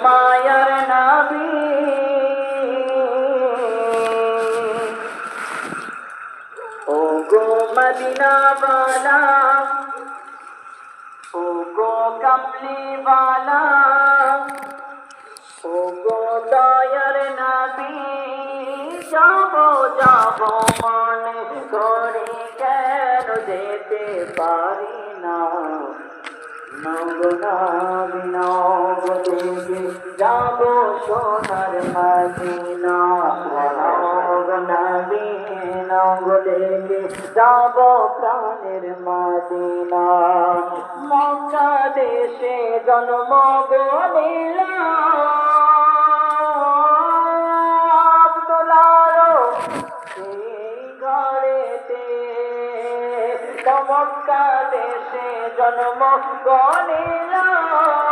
মায়ার নবী ও গো মদিনা वाला ও গো কমলি वाला ও গো দয়ার নবী যাব যাব মনে করে কেন যেতে পারি না নগনাবি নগদেগে যাব সোনার মদিনা নগনাবি নগদেগে যাব প্রাণের মদিনা মক্কা দেশে জন্ম নিলাম মক্কা দেশে জন্ম নিলাম